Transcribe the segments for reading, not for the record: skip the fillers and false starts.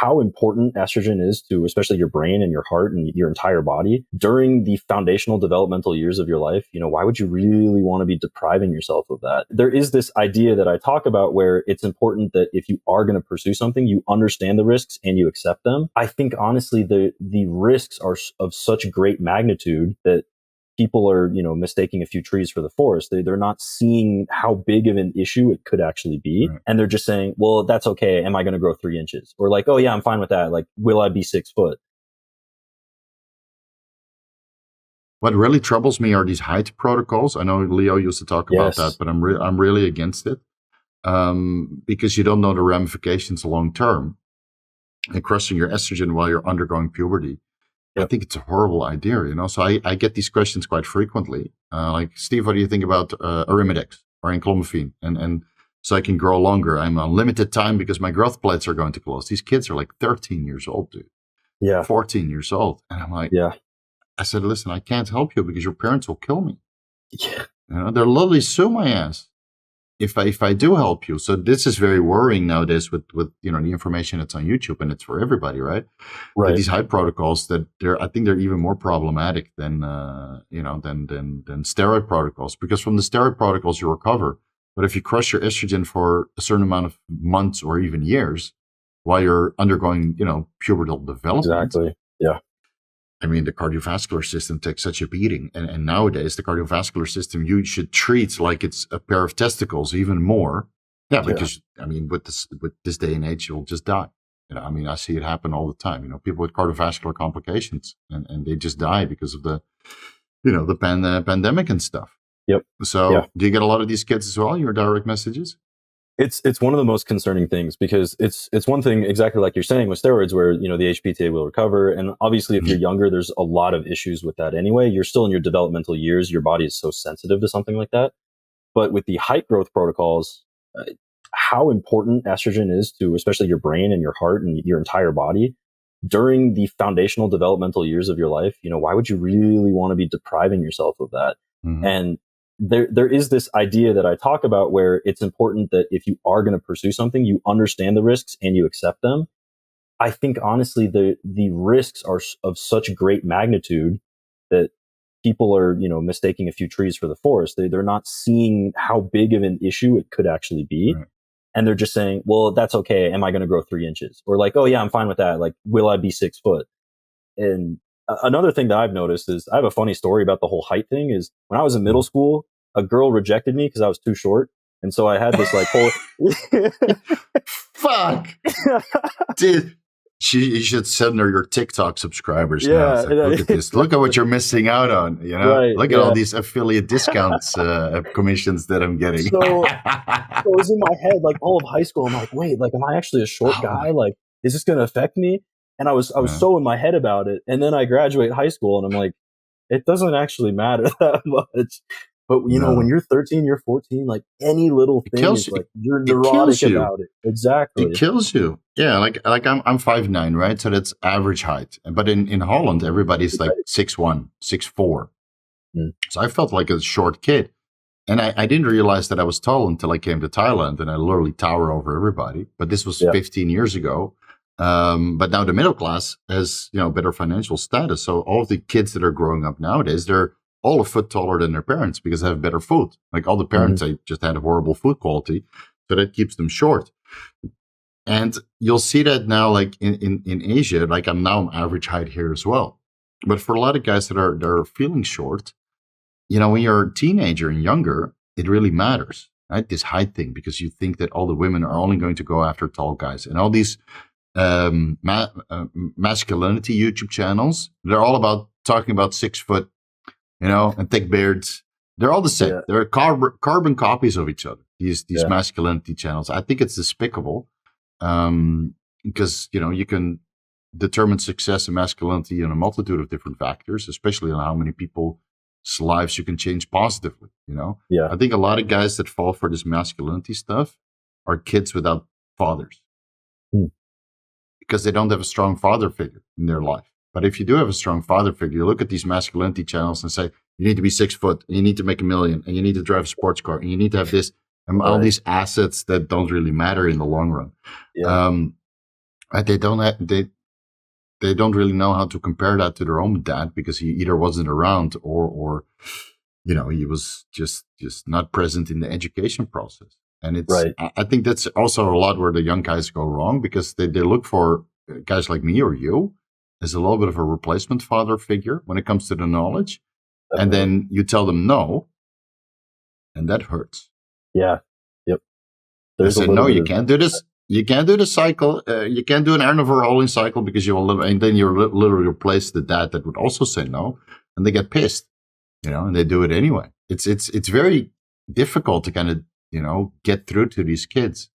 how important estrogen is to especially your brain and your heart and your entire body during the foundational developmental years of your life, why would you really want to be depriving yourself of that? There is this idea that I talk about where it's important that if you are going to pursue something, you understand the risks and you accept them. I think honestly, the risks are of such great magnitude that people are, mistaking a few trees for the forest. They're not seeing how big of an issue it could actually be. Right. And they're just saying, well, that's okay. Am I going to grow 3 inches? Or like, oh yeah, I'm fine with that. Like, will I be 6 foot? What really troubles me are these height protocols. I know Leo used to talk about that, but I'm really against it. Because you don't know the ramifications long term. And crushing your estrogen while you're undergoing puberty. Yep. I think it's a horrible idea, So I get these questions quite frequently. Like, Steve, what do you think about Arimidex or enclomiphene? And so I can grow longer. I'm on limited time because my growth plates are going to close. These kids are like 13 years old, dude. Yeah. 14 years old. And I'm like, I said, listen, I can't help you because your parents will kill me. Yeah. They'll literally sue my ass if I do help you. So this is very worrying nowadays with the information that's on YouTube, and it's for everybody, right? But these height protocols I think they're even more problematic than steroid protocols, because from the steroid protocols you recover, but if you crush your estrogen for a certain amount of months or even years while you're undergoing pubertal development, exactly, yeah. I mean, the cardiovascular system takes such a beating. And nowadays, the cardiovascular system, you should treat like it's a pair of testicles, even more. Yeah, because, I mean, with this day and age, you'll just die. I see it happen all the time. People with cardiovascular complications, and they just die because of the pandemic and stuff. Yep. So do you get a lot of these kids as well, your direct messages? It's one of the most concerning things, because it's one thing, exactly like you're saying, with steroids, where the HPTA will recover, and obviously if you're younger, there's a lot of issues with that anyway. You're still in your developmental years, your body is so sensitive to something like that. But with the height growth protocols, how important estrogen is to especially your brain and your heart and your entire body during the foundational developmental years of your life, why would you really want to be depriving yourself of that? Mm-hmm. And there is this idea that I talk about where it's important that if you are going to pursue something, you understand the risks and you accept them. I think honestly, the risks are of such great magnitude that people are, mistaking a few trees for the forest. They're not seeing how big of an issue it could actually be. Right. And they're just saying, well, that's okay. Am I going to grow 3 inches? Or like, oh yeah, I'm fine with that. Like, will I be 6 foot? And another thing that I've noticed is, I have a funny story about the whole height thing, is when I was in middle school, a girl rejected me because I was too short. And so I had this like whole... Fuck! Dude, you should send her your TikTok subscribers now. Like, look at this. Look at what you're missing out on. Right, look at all these affiliate discounts, commissions that I'm getting. So it was in my head, like all of high school. I'm like, wait, like, am I actually a short guy? Like, is this going to affect me? And I was so in my head about it. And then I graduate high school and I'm like, it doesn't actually matter that much. But when you're 13, you're 14, like any little thing is like, you're neurotic about it. Exactly. It kills you. Yeah. Like I'm 5'9", right? So that's average height. But in Holland, everybody's like 6'1", 6'4". Mm. So I felt like a short kid. And I didn't realize that I was tall until I came to Thailand, and I literally tower over everybody. But this was 15 years ago. But now the middle class has, better financial status. So all of the kids that are growing up nowadays, they're all a foot taller than their parents because they have better food. Like all the parents, they just had a horrible food quality. So that keeps them short. And you'll see that now, like in Asia, like I'm now average height here as well. But for a lot of guys that are feeling short, when you're a teenager and younger, it really matters, right? This height thing, because you think that all the women are only going to go after tall guys, and all these masculinity YouTube channels, they're all about talking about 6 foot, and thick beards. They're all the same. Yeah. They're carbon copies of each other. These masculinity channels. I think it's despicable, because you can determine success and masculinity in a multitude of different factors, especially on how many people's lives you can change positively. Yeah. I think a lot of guys that fall for this masculinity stuff are kids without fathers, because they don't have a strong father figure in their life. But if you do have a strong father figure, you look at these masculinity channels and say, you need to be 6 foot, and you need to make $1 million, and you need to drive a sports car, and you need to have this, and all these assets that don't really matter in the long run. Yeah. They don't they don't really know how to compare that to their own dad because he either wasn't around or he was just not present in the education process. And Right. I think that's also a lot where the young guys go wrong because they look for guys like me or you as a little bit of a replacement father figure when it comes to the knowledge. And Definitely. then you tell them no, and that hurts. Yeah. Yep. They There's a say, little no, bit you of can't do this. You can't do the cycle. You can't do an interval cycle because you will, and then you literally replace the dad that would also say no, and they get pissed, and they do it anyway. It's very difficult to kind of get through to these kids,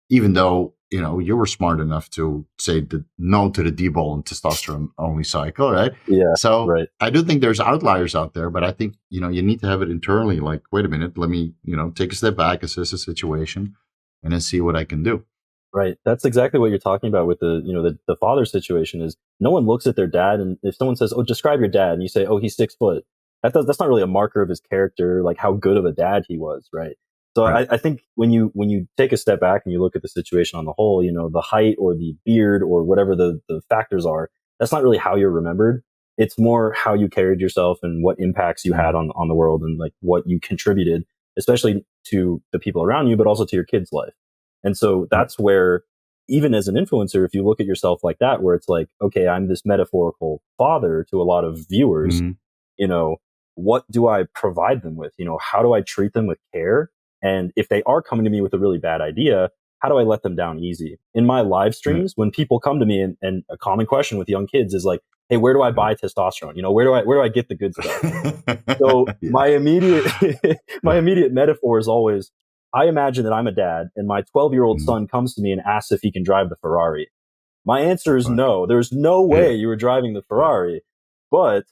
even though you were smart enough to say the no to the D-bol and testosterone only cycle, right? yeah. So Right. I do think there's outliers out there, but I think you need to have it internally. Like, wait a minute, let me take a step back, assess the situation, and then see what I can do. Right. That's exactly what you're talking about with the father situation is no one looks at their dad. And if someone says, oh, describe your dad, and you say, oh, he's 6 foot, that's not really a marker of his character, like how good of a dad he was. Right. So Right. I think when you take a step back and you look at the situation on the whole, the height or the beard or whatever the factors are, that's not really how you're remembered. It's more how you carried yourself and what impacts you had Mm. on the world and like what you contributed, especially to the people around you, but also to your kid's life. And so Right. that's where, even as an influencer, if you look at yourself like that, where it's like, okay, I'm this metaphorical father to a lot of viewers, Mm-hmm. you know, what do I provide them with? How do I treat them with care? And if they are coming to me with a really bad idea, how do I let them down easy? In my live Yeah. streams, when people come to me and a common question with young kids is like, hey, where do I buy testosterone? Where do I get the good stuff? So Yeah. my immediate my immediate metaphor is always I imagine that I'm a dad and my 12-year-old Mhm. son comes to me and asks if he can drive the Ferrari. My answer is Right. no. There's no Yeah. way you were driving the Yeah. Ferrari. But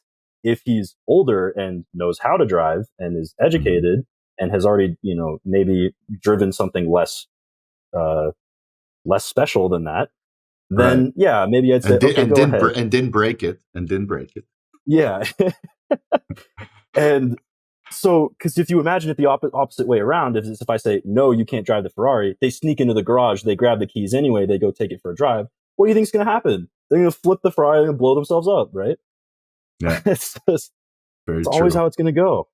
if he's older and knows how to drive and is Mhm. educated and has already, maybe driven something uh, less special than that, Right. then yeah, maybe I'd say, And okay, go ahead. didn't break it. And didn't break it. Yeah. And so, because if you imagine it the opposite way around, if I say, no, you can't drive the Ferrari, they sneak into the garage, they grab the keys anyway, they go take it for a drive. What do you think's going to happen? They're going to flip the Ferrari and blow themselves up, right? Yeah. it's just, Very it's always true. how it's going to go.